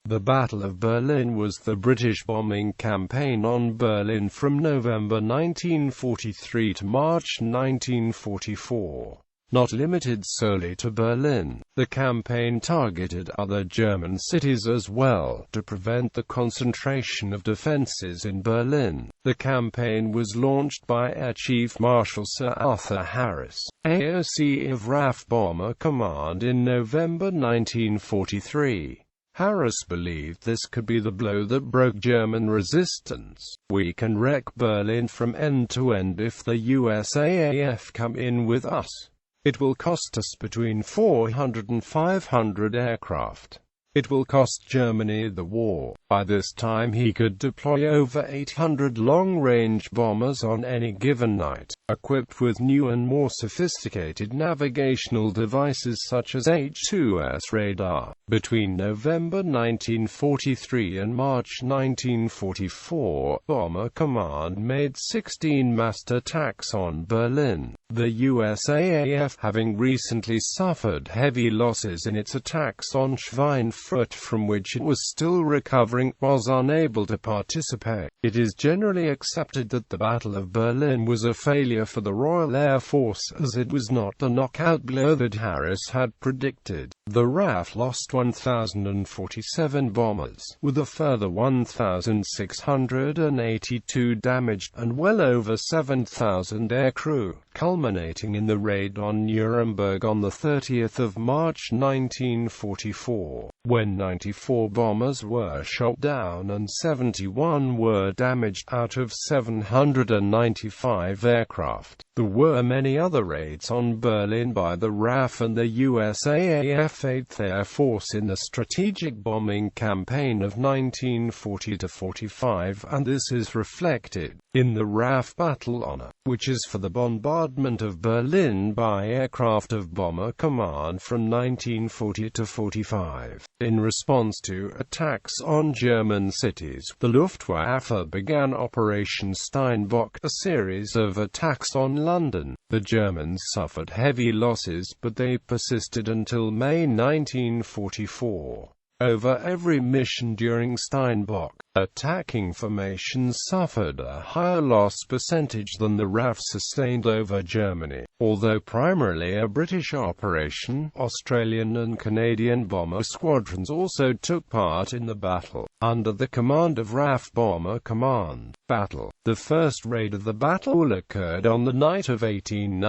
The Battle of Berlin was the British bombing campaign on Berlin from November 1943 to March 1944. Not limited solely to Berlin, the campaign targeted other German cities as well, to prevent the concentration of defences in Berlin. The campaign was launched by Air Chief Marshal Sir Arthur Harris, AOC of RAF Bomber Command in November 1943. Harris believed this could be the blow that broke German resistance. "We can wreck Berlin from end to end if the USAAF come in with us. It will cost us between 400 and 500 aircraft. It will cost Germany the war." By this time he could deploy over 800 long-range bombers on any given night, equipped with new and more sophisticated navigational devices such as H-2S radar. Between November 1943 and March 1944, Bomber Command made 16 massed attacks on Berlin. The USAAF, having recently suffered heavy losses in its attacks on Schweinfurt from which it was still recovering, was unable to participate. It is generally accepted that the Battle of Berlin was a failure for the Royal Air Force, as it was not the knockout blow that Harris had predicted. The RAF lost 1,047 bombers, with a further 1,682 damaged, and well over 7,000 aircrew, culminating in the raid on Nuremberg on 30 March 1944, when 94 bombers were shot down and 71 were damaged, out of 795 aircraft. There were many other raids on Berlin by the RAF and the USAAF 8th Air Force in the strategic bombing campaign of 1940–45, and this is reflected in the RAF Battle Honor, which is for the bombardment of Berlin by aircraft of Bomber Command from 1940 to 45. In response to attacks on German cities, the Luftwaffe began Operation Steinbach, a series of attacks on London. The Germans suffered heavy losses, but they persisted until May 1944. Over every mission during Steinbach, attacking formations suffered a higher loss percentage than the RAF sustained over Germany. Although primarily a British operation, Australian and Canadian bomber squadrons also took part in the battle, under the command of RAF Bomber Command. Battle. The first raid of the battle occurred on the night of 19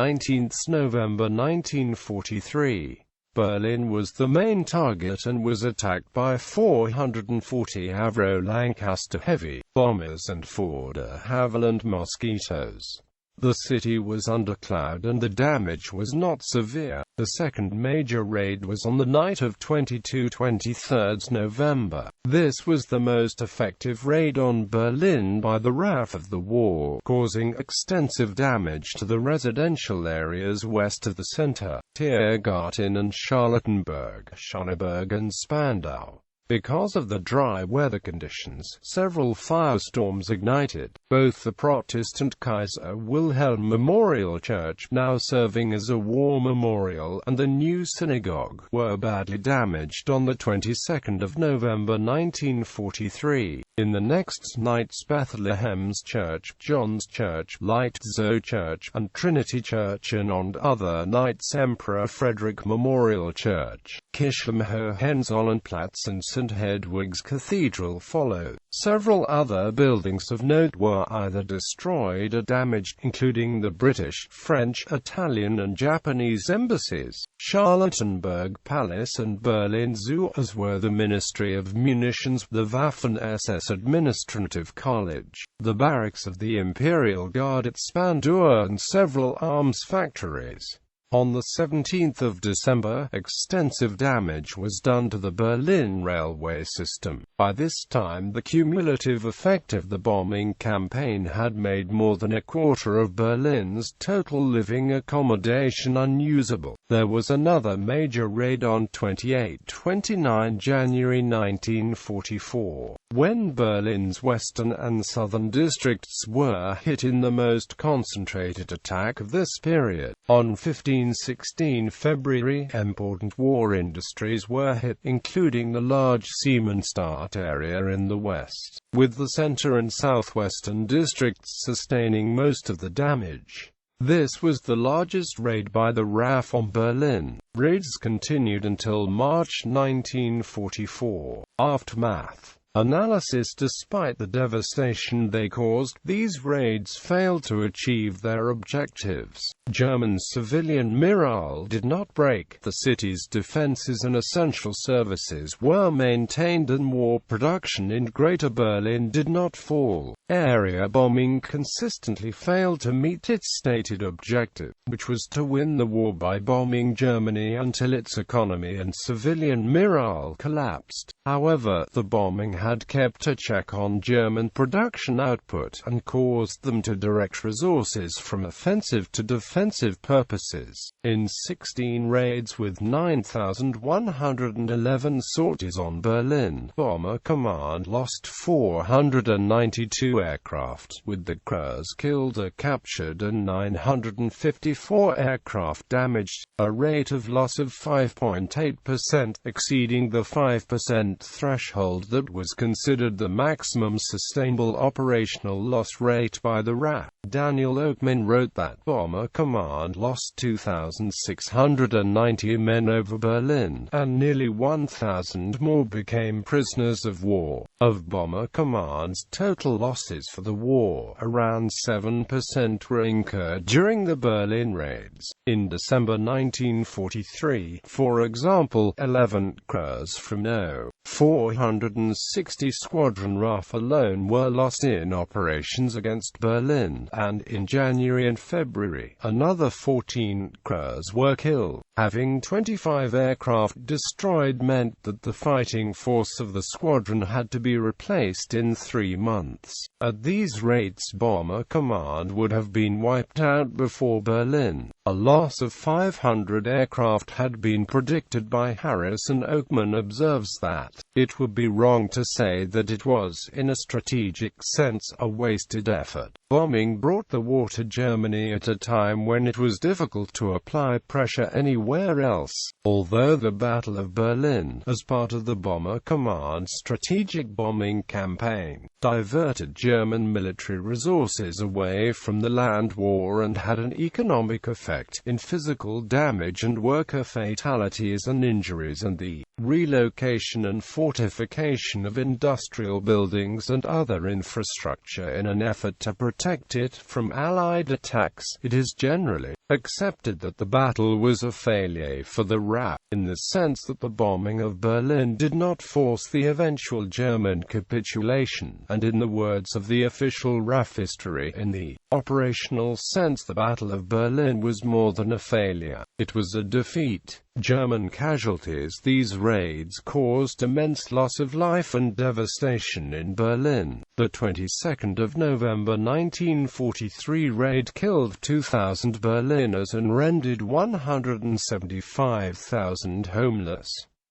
November 1943. Berlin was the main target and was attacked by 440 Avro Lancaster heavy bombers and 4 de Havilland Mosquitoes. The city was under cloud and the damage was not severe. The second major raid was on the night of 22–23 November. This was the most effective raid on Berlin by the RAF of the war, causing extensive damage to the residential areas west of the center, Tiergarten and Charlottenburg, Schöneberg and Spandau. Because of the dry weather conditions, several firestorms ignited. Both the Protestant Kaiser Wilhelm Memorial Church, now serving as a war memorial, and the new synagogue were badly damaged on the 22nd of November 1943. In the next nights, Bethlehem's Church, John's Church, Leitzow Church, and Trinity Church, and on other nights Emperor Frederick Memorial Church, Kirchturm Hohenzollernplatz and St. Hedwig's Cathedral followed. Several other buildings of note were either destroyed or damaged, including the British, French, Italian and Japanese embassies, Charlottenburg Palace and Berlin Zoo, as were the Ministry of Munitions, the Waffen-SS Administrative College, the barracks of the Imperial Guard at Spandau and several arms factories. On the 17th of December, extensive damage was done to the Berlin railway system. By this time the cumulative effect of the bombing campaign had made more than a quarter of Berlin's total living accommodation unusable. There was another major raid on 28–29 January 1944, when Berlin's western and southern districts were hit in the most concentrated attack of this period. On 15 1916 February, important war industries were hit, including the large Siemensstadt area in the west, with the center and southwestern districts sustaining most of the damage. This was the largest raid by the RAF on Berlin. Raids continued until March 1944. Aftermath analysis. Despite the devastation they caused, these raids failed to achieve their objectives. German civilian morale did not break. The city's defenses and essential services were maintained and war production in Greater Berlin did not fall. Area bombing consistently failed to meet its stated objective, which was to win the war by bombing Germany until its economy and civilian morale collapsed. However, the bombing had kept a check on German production output and caused them to direct resources from offensive to defensive purposes. In 16 raids with 9,111 sorties on Berlin, Bomber Command lost 492 aircraft, with the crews killed or captured and 954 aircraft damaged, a rate of loss of 5.8%, exceeding the 5% threshold that was considered the maximum sustainable operational loss rate by the RAF. Daniel Oakman wrote that Bomber Command lost 2,690 men over Berlin, and nearly 1,000 more became prisoners of war. Of Bomber Command's total losses for the war, around 7% were incurred during the Berlin raids. In December 1943, for example, 11 crews from No. 460 Squadron RAF alone were lost in operations against Berlin, and in January and February, another 14 crews were killed. Having 25 aircraft destroyed meant that the fighting force of the squadron had to be replaced in 3 months. At these rates, Bomber Command would have been wiped out before Berlin. A loss of 500 aircraft had been predicted by Harris, and Oakman observes that it would be wrong to say that it was, in a strategic sense, a wasted effort. Bombing brought the war to Germany at a time when it was difficult to apply pressure anywhere else. Although the Battle of Berlin, as part of the Bomber Command's strategic bombing campaign, diverted German military resources away from the land war and had an economic effect in physical damage and worker fatalities and injuries, and the relocation and fortification of industrial buildings and other infrastructure in an effort to protect it from Allied attacks, it is generally accepted that the battle was a failure for the RAF, in the sense that the bombing of Berlin did not force the eventual German capitulation, and in the words of the official RAF history, in the operational sense the Battle of Berlin was more than a failure. It was a defeat. German casualties. These raids caused immense loss of life and devastation in Berlin. The 22nd of November 1943 raid killed 2,000 Berliners and rendered 175,000 homeless.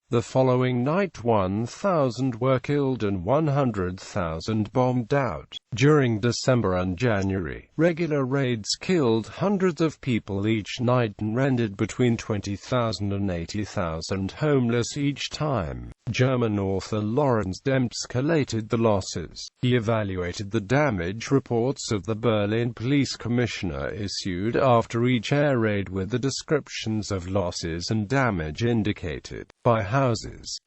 The following night 1,000 were killed and 100,000 bombed out. During December and January, regular raids killed hundreds of people each night and rendered between 20,000 and 80,000 homeless each time. German author Lorenz Demptz collated the losses. He evaluated the damage reports of the Berlin police commissioner issued after each air raid with the descriptions of losses and damage indicated by houses,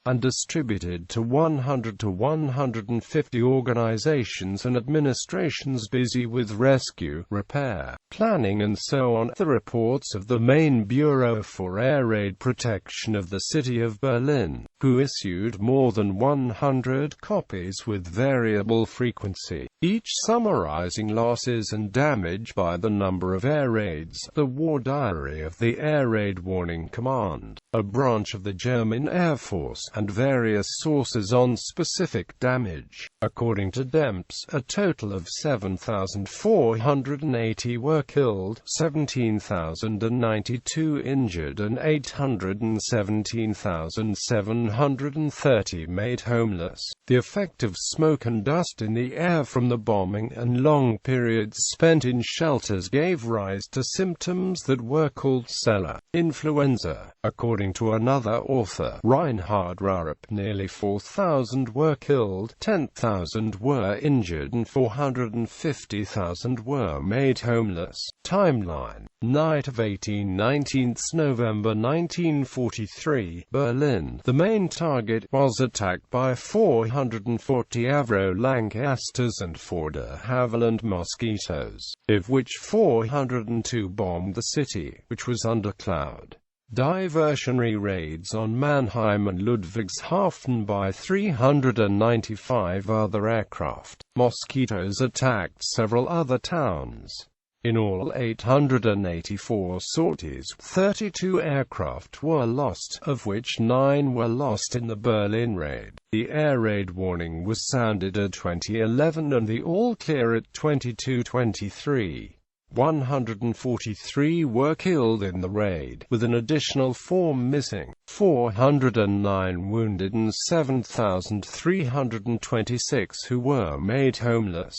and distributed to 100 to 150 organizations and administrations busy with rescue, repair, planning and so on. The reports of the main Bureau for Air Raid Protection of the city of Berlin, who issued more than 100 copies with variable frequency, each summarizing losses and damage by the number of air raids. The War Diary of the Air Raid Warning Command. a branch of the German Air Force, and various sources on specific damage. According to DEMPS, a total of 7,480 were killed, 17,092 injured and 817,730 made homeless. The effect of smoke and dust in the air from the bombing and long periods spent in shelters gave rise to symptoms that were called cellar influenza. According to another author, Reinhard Raurup, nearly 4,000 were killed, 10,000 were injured and 450,000 were made homeless. Timeline: night of 18-19 November 1943, Berlin. The main target was attacked by 440 Avro Lancasters and 4 de Havilland mosquitoes, of which 402 bombed the city, which was under cloud. Diversionary raids on Mannheim and Ludwigshafen by 395 other aircraft. Mosquitoes attacked several other towns. In all 884 sorties, 32 aircraft were lost, of which 9 were lost in the Berlin raid. The air raid warning was sounded at 2011 and the all-clear at 22:23. 143 were killed in the raid, with an additional 4 missing, 409 wounded and 7,326 who were made homeless.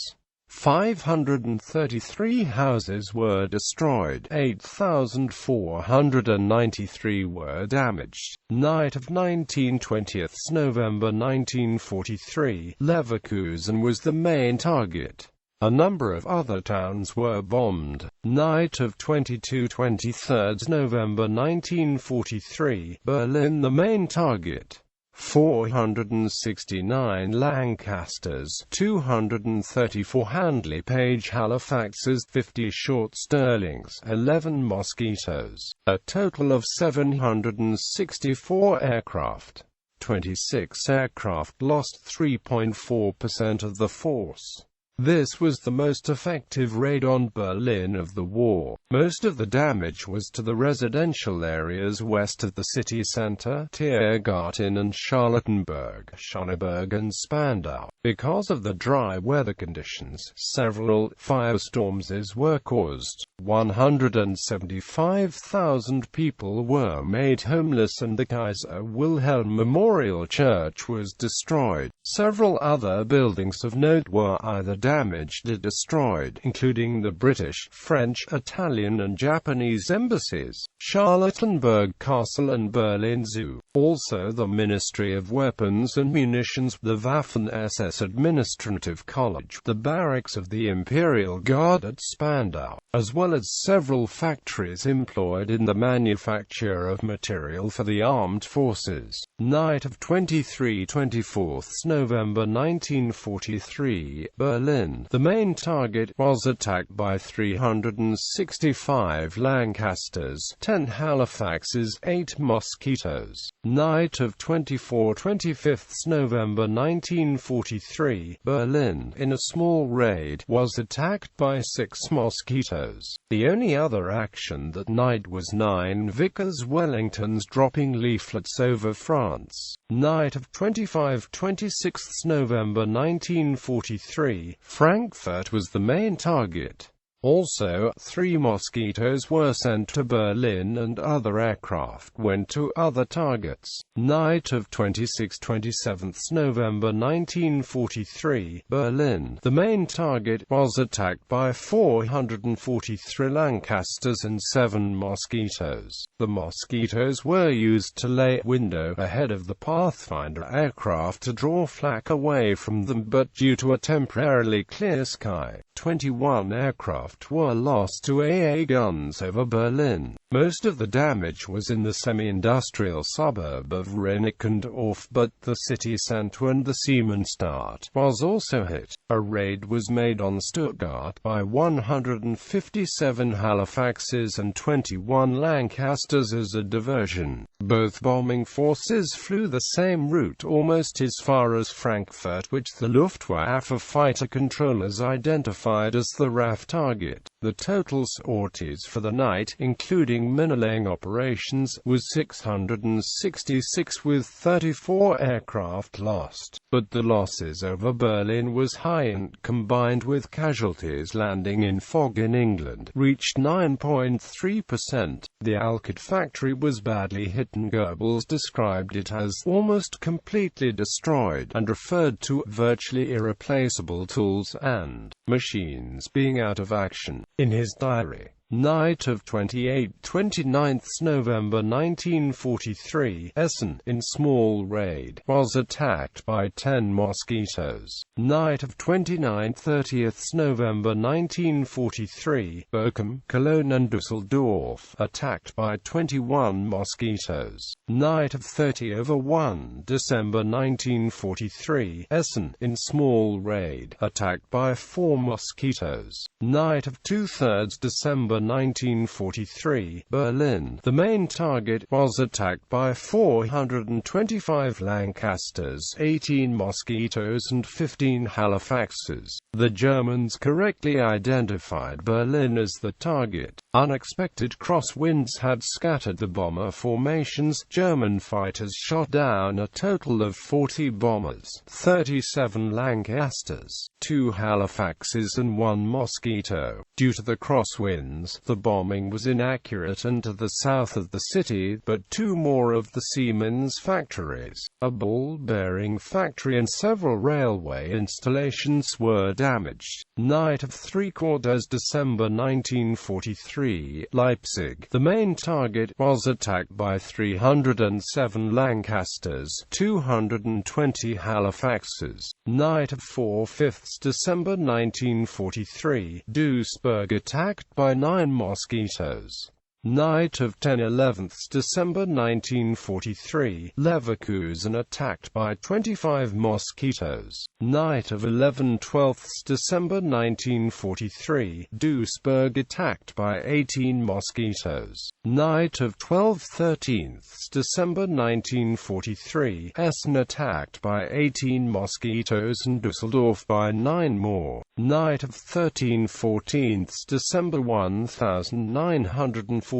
533 houses were destroyed, 8,493 were damaged. Night of 19-20 November 1943, Leverkusen was the main target. A number of other towns were bombed. Night of 22-23 November 1943, Berlin the main target. 469 Lancasters, 234 Handley Page Halifaxes, 50 short Sterlings, 11 mosquitoes. A total of 764 aircraft. 26 aircraft lost, 3.4% of the force. This was the most effective raid on Berlin of the war. Most of the damage was to the residential areas west of the city center, Tiergarten and Charlottenburg, Schöneberg and Spandau. Because of the dry weather conditions, several firestorms were caused. 175,000 people were made homeless and the Kaiser Wilhelm Memorial Church was destroyed. Several other buildings of note were either damaged or destroyed, including the British, French, Italian and Japanese embassies, Charlottenburg Castle and Berlin Zoo. Also the Ministry of Weapons and Munitions, the Waffen-SS Administrative College, the barracks of the Imperial Guard at Spandau, as well as several factories employed in the manufacture of material for the armed forces. Night of 23-24 November 1943, Berlin. The main target was attacked by 365 Lancasters, 10 Halifaxes, 8 mosquitoes. Night of 24-25 November 1943, Berlin, in a small raid, was attacked by 6 mosquitoes. The only other action that night was 9 Vickers Wellingtons dropping leaflets over France. Night of 25-26 November 1943, Frankfurt was the main target. Also, 3 mosquitoes were sent to Berlin and other aircraft went to other targets. Night of 26-27 November 1943, Berlin. The main target was attacked by 443 Lancasters and 7 mosquitoes. The mosquitoes were used to lay window ahead of the Pathfinder aircraft to draw flak away from them, but due to a temporarily clear sky, 21 aircraft were lost to AA guns over Berlin. Most of the damage was in the semi-industrial suburb of Reinickendorf, but the city centre and the Siemensstadt was also hit. A raid was made on Stuttgart by 157 Halifaxes and 21 Lancasters as a diversion. Both bombing forces flew the same route almost as far as Frankfurt, which the Luftwaffe fighter controllers identified as the RAF target. target. The total sorties for the night, including minelaying operations, was 666 with 34 aircraft lost. But the losses over Berlin was high and, combined with casualties landing in fog in England, reached 9.3%. The Alkyd factory was badly hit and Goebbels described it as almost completely destroyed, and referred to virtually irreplaceable tools and machines being out of action. In his diary, night of 29th November 1943, Essen, in small raid, was attacked by 10 mosquitoes. Night of 29-30th November 1943, Bochum, Cologne and Düsseldorf, attacked by 21 mosquitoes. Night of 30/1 December 1943, Essen, in small raid, attacked by 4 mosquitoes. Night of 2/3 December 1943, Berlin. The main target was attacked by 425 Lancasters, 18 mosquitoes and 15 Halifaxes. The Germans correctly identified Berlin as the target. Unexpected crosswinds had scattered the bomber formations. German fighters shot down a total of 40 bombers, 37 Lancasters, 2 Halifaxes and 1 mosquito. Due to the crosswinds, the bombing was inaccurate and to the south of the city, but 2 more of the Siemens factories, a ball bearing factory and several railway installations were damaged. Night of 3/4 December 1943, Leipzig. The main target was attacked by 307 Lancasters, 220 Halifaxes. Night of 4/5 December 1943, Duisburg attacked by 9 mosquitoes. Night of 10/11 December 1943, Leverkusen attacked by 25 mosquitoes. Night of 11/12 December 1943, Duisburg attacked by 18 mosquitoes. Night of 12/13 December 1943, Essen attacked by 18 mosquitoes and Düsseldorf by 9 more. Night of 13/14 December 1943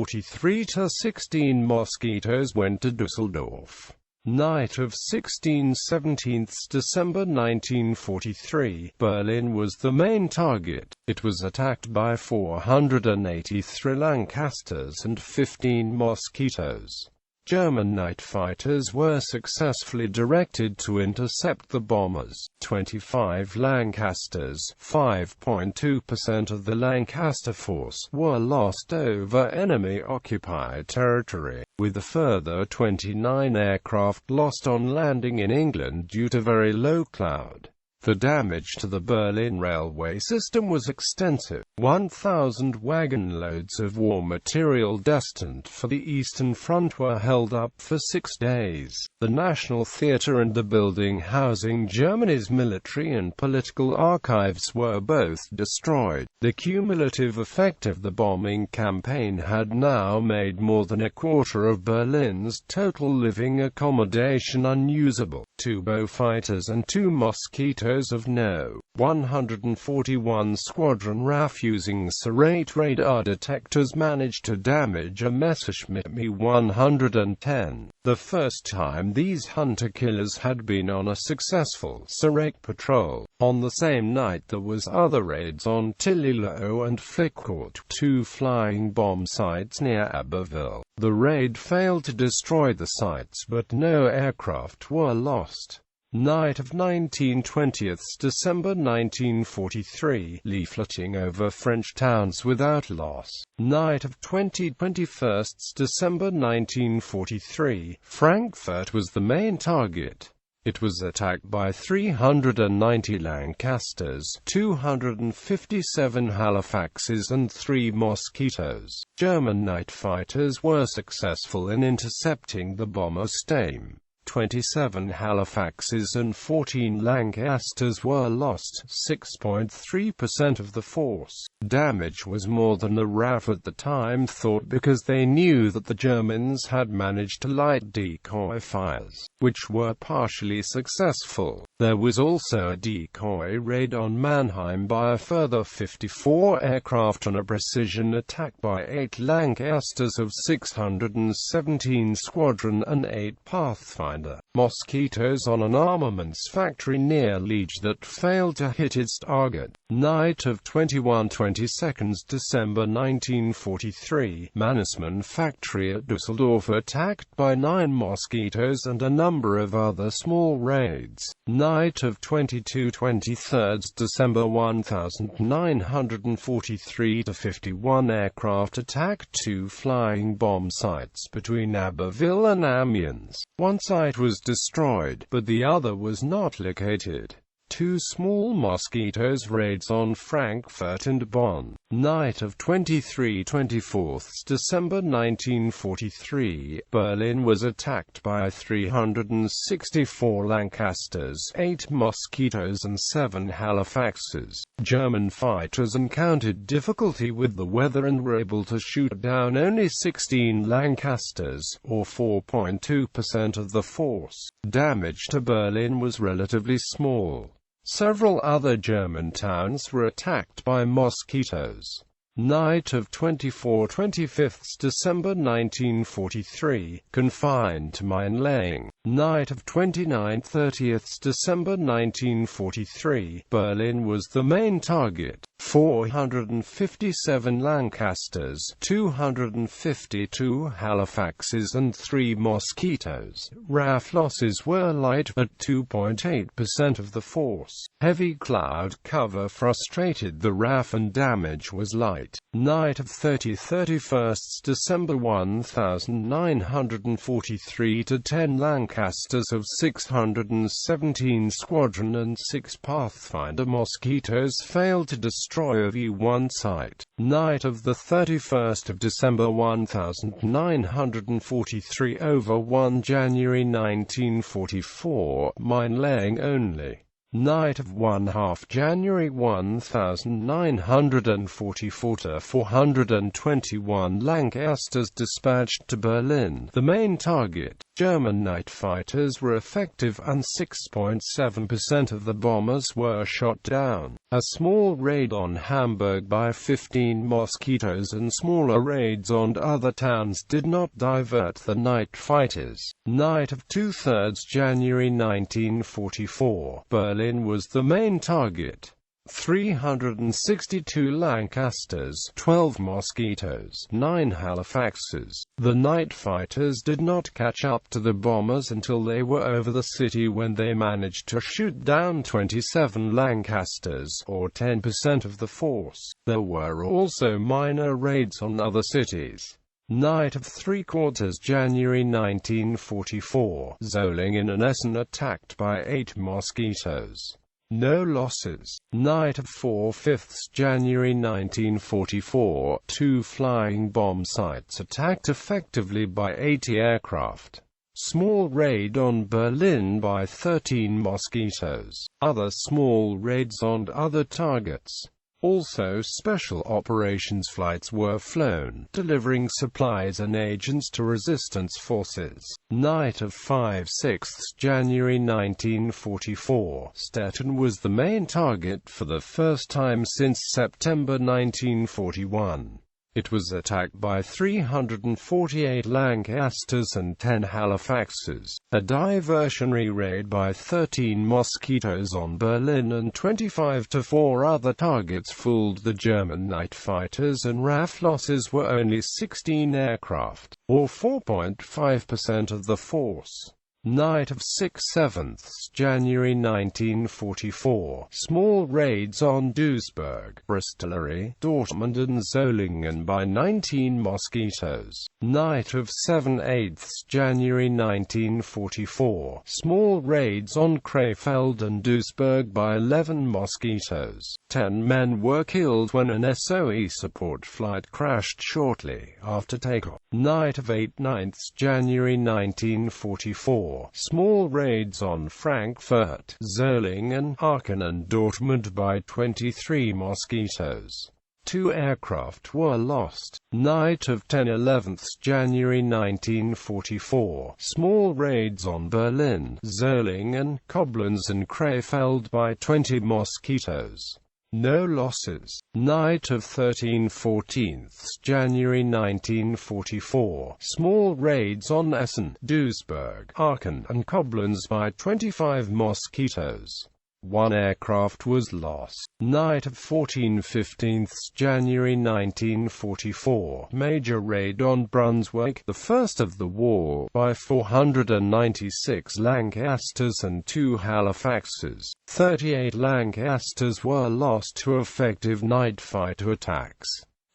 to 16 mosquitoes went to Düsseldorf. Night of 16/17 December 1943, Berlin was the main target. It was attacked by 483 Lancasters and 15 mosquitoes. German night fighters were successfully directed to intercept the bombers. 25 Lancasters, 5.2% of the Lancaster force, were lost over enemy-occupied territory, with a further 29 aircraft lost on landing in England due to very low cloud. The damage to the Berlin railway system was extensive. 1,000 wagon loads of war material destined for the Eastern Front were held up for 6 days. The National Theatre and the building housing Germany's military and political archives were both destroyed. The cumulative effect of the bombing campaign had now made more than a quarter of Berlin's total living accommodation unusable. 2 Beaufighters and 2 Mosquitoes of No. 141 Squadron RAF using Serrate radar detectors managed to damage a Messerschmitt Me-110. The first time these hunter-killers had been on a successful Serrate patrol. On the same night there was other raids on Tillilo and Flickcourt, 2 flying bomb sites near Abbeville. The raid failed to destroy the sites but no aircraft were lost. Night of 19/20 December 1943, leafleting over French towns without loss. Night of 21 December 1943, Frankfurt was the main target. It was attacked by 390 Lancasters, 257 Halifaxes and 3 Mosquitoes. German night fighters were successful in intercepting the bomber Steinbach. 27 Halifaxes and 14 Lancasters were lost, 6.3% of the force. Damage was more than the RAF at the time thought because they knew that the Germans had managed to light decoy fires. which were partially successful. There was also a decoy raid on Mannheim by a further 54 aircraft and a precision attack by 8 Lancasters of 617 Squadron and 8 Pathfinder Mosquitoes on an armaments factory near Liege that failed to hit its target. Night of 21–22 December 1943, Mannesmann factory at Düsseldorf attacked by 9 Mosquitoes and a number of other small raids. Night of 22–23 December 1943–51 aircraft attacked 2 flying bomb sites between Abbeville and Amiens. One site was destroyed, but the other was not located. 2 small Mosquitoes raids on Frankfurt and Bonn. Night of 23–24 December 1943, Berlin was attacked by 364 Lancasters, 8 Mosquitoes and 7 Halifaxes. German fighters encountered difficulty with the weather and were able to shoot down only 16 Lancasters, or 4.2% of the force. Damage to Berlin was relatively small. Several other German towns were attacked by Mosquitoes. Night of 24–25 December 1943, confined to mine-laying. Night of 29–30 December 1943, Berlin was the main target. 457 Lancasters, 252 Halifaxes and 3 Mosquitoes. RAF losses were light, at 2.8% of the force. Heavy cloud cover frustrated the RAF and damage was light. Night of 30–31 December 1943 to 10 Lancasters of 617 Squadron and 6 Pathfinder Mosquitoes failed to destroy a V1 site. Night of the 31st of December 1943 over 1 January 1944, mine-laying only. Night of 1/2 January 1944 to 421 Lancasters dispatched to Berlin, the main target. German night fighters were effective and 6.7% of the bombers were shot down. A small raid on Hamburg by 15 Mosquitoes and smaller raids on other towns did not divert the night fighters. Night of 2/3 January 1944, Berlin was the main target. 362 Lancasters, 12 Mosquitoes, 9 Halifaxes. The night fighters did not catch up to the bombers until they were over the city, when they managed to shoot down 27 Lancasters, or 10% of the force. There were also minor raids on other cities. Night of 3/4 January 1944, Solingen and Essen attacked by 8 Mosquitoes. No losses. Night of 4/5 January 1944, 2 flying bomb sites attacked effectively by 80 aircraft. Small raid on Berlin by 13 Mosquitoes. Other small raids on other targets. Also, special operations flights were flown, delivering supplies and agents to resistance forces. Night of 5/6 January 1944, Stettin was the main target for the first time since September 1941. It was attacked by 348 Lancasters and 10 Halifaxes. A diversionary raid by 13 Mosquitoes on Berlin and 25 to 4 other targets fooled the German night fighters, and RAF losses were only 16 aircraft, or 4.5% of the force. Night of 6/7 January 1944, small raids on Duisburg, Bristolary, Dortmund and Solingen by 19 Mosquitoes. Night of 7/8 January 1944, small raids on Krefeld and Duisburg by 11 Mosquitoes. 10 men were killed when an SOE support flight crashed shortly after takeoff. Night of 8/9 January 1944, small raids on Frankfurt, Solingen, Aachen and Dortmund by 23 Mosquitoes. 2 aircraft were lost. Night of 10–11 January 1944. Small raids on Berlin, Solingen, Koblenz and Krefeld by 20 mosquitoes. No losses. Night of 13–14 January 1944. Small raids on Essen, Duisburg, Aachen, and Koblenz by 25 mosquitoes. 1 aircraft was lost. Night of 14–15 January 1944. Major raid on Brunswick, the first of the war, by 496 Lancasters and 2 Halifaxes. 38 Lancasters were lost to effective night fighter attacks.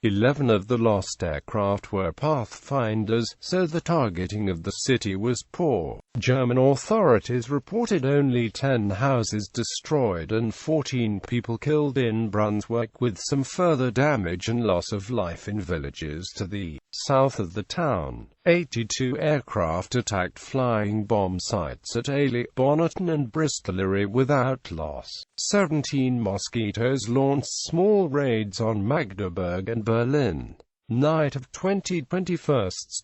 11 of the lost aircraft were Pathfinders, so the targeting of the city was poor. German authorities reported only 10 houses destroyed and 14 people killed in Brunswick, with some further damage and loss of life in villages to the south of the town. 82 aircraft attacked flying bomb sites at Ailey, Bonneton and Bristollery without loss. 17 mosquitoes launched small raids on Magdeburg and Berlin. Night of 21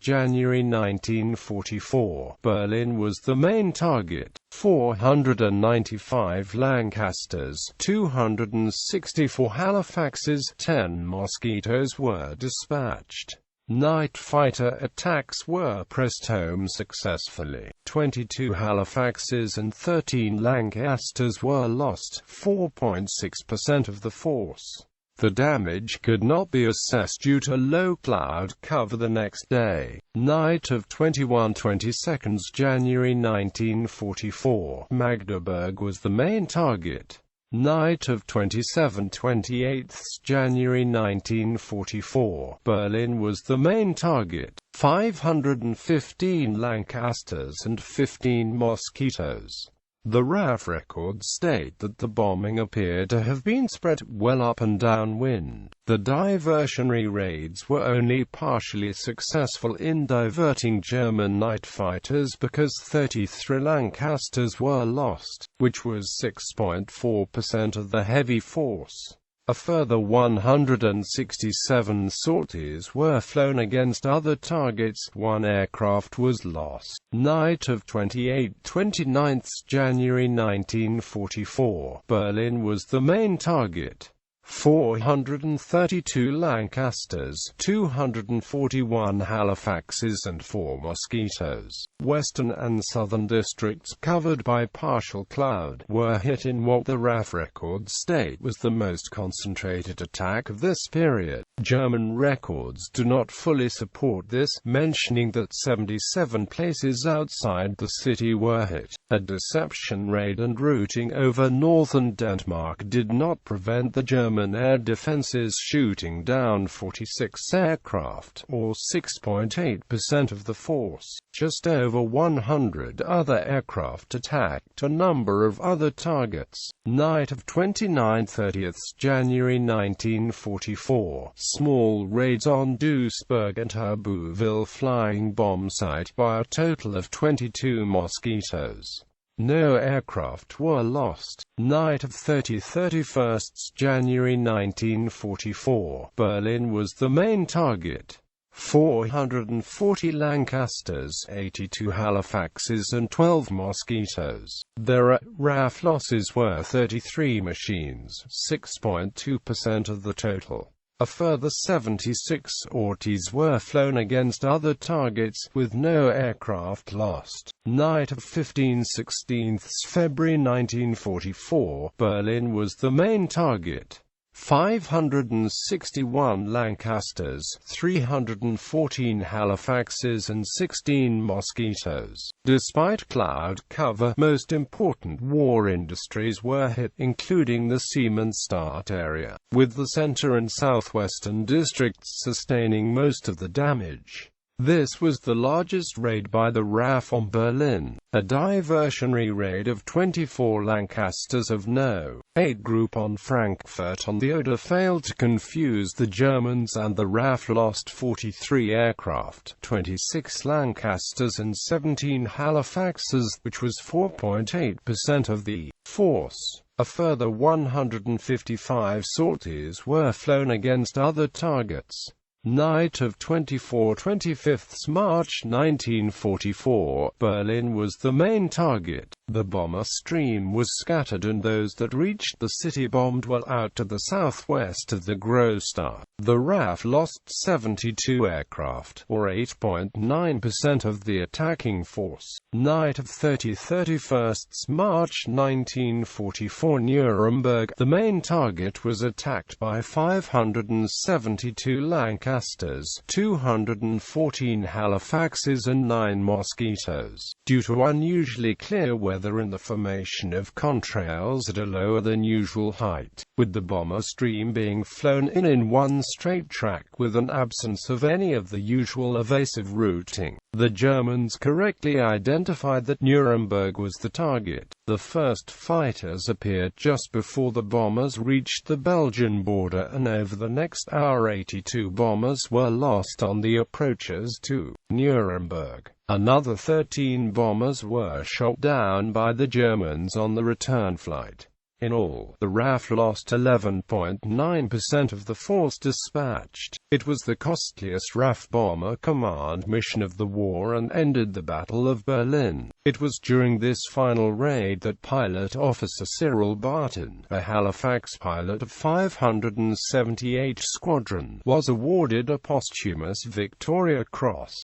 January 1944. Berlin was the main target. 495 Lancasters, 264 Halifaxes, 10 mosquitoes were dispatched. Night fighter attacks were pressed home successfully. 22 Halifaxes and 13 Lancasters were lost, 4.6% of the force. The damage could not be assessed due to low cloud cover the next day. Night of 21–22 January 1944. Magdeburg was the main target. Night of 27–28 January 1944. Berlin was the main target. 515 Lancasters and 15 mosquitoes. The RAF records state that the bombing appeared to have been spread well up and downwind. The diversionary raids were only partially successful in diverting German night fighters because 33 Lancasters were lost, which was 6.4% of the heavy force. A further 167 sorties were flown against other targets. 1 aircraft was lost. Night of 28–29 January 1944. Berlin was the main target. 432 Lancasters, 241 Halifaxes and 4 mosquitoes. Western and southern districts covered by partial cloud were hit in what the RAF records state was the most concentrated attack of this period. German records do not fully support this, mentioning that 77 places outside the city were hit. A deception raid and routing over northern Denmark did not prevent the German air defenses shooting down 46 aircraft, or 6.8% of the force. Just over 100 other aircraft attacked a number of other targets. Night of 29–30 January 1944. Small raids on Duisburg and Herbouville flying bomb site by a total of 22 mosquitoes. No aircraft were lost. Night of 31 January 1944. Berlin was the main target. 440 Lancasters, 82 Halifaxes and 12 mosquitoes. Their RAF losses were 33 machines, 6.2% of the total. A further 76 sorties were flown against other targets, with no aircraft lost. Night of 15–16 February 1944. Berlin was the main target. 561 Lancasters, 314 Halifaxes and 16 mosquitoes. Despite cloud cover, most important war industries were hit, including the Siemensstadt area, with the center and southwestern districts sustaining most of the damage. This was the largest raid by the RAF on Berlin. A diversionary raid of 24 Lancasters of No. 8 group on Frankfurt on the Oder failed to confuse the Germans, and the RAF lost 43 aircraft, 26 Lancasters and 17 Halifaxes, which was 4.8% of the force. A further 155 sorties were flown against other targets. Night of 24-25 March 1944, Berlin was the main target. The bomber stream was scattered and those that reached the city bombed well out to the southwest of the Großstadt. The RAF lost 72 aircraft, or 8.9% of the attacking force. Night of 30-31 March 1944, Nuremberg. The main target was attacked by 572 Lancasters, 214 Halifaxes and 9 Mosquitoes. Due to unusually clear weather and the formation of contrails at a lower than usual height, with the bomber stream being flown in one straight track with an absence of any of the usual evasive routing, the Germans correctly identified that Nuremberg was the target. The first fighters appeared just before the bombers reached the Belgian border, and over the next hour 82 bombers were lost on the approaches to Nuremberg. Another 13 bombers were shot down by the Germans on the return flight. In all, the RAF lost 11.9% of the force dispatched. It was the costliest RAF bomber command mission of the war and ended the Battle of Berlin. It was during this final raid that Pilot Officer Cyril Barton, a Halifax pilot of 578 Squadron, was awarded a posthumous Victoria Cross.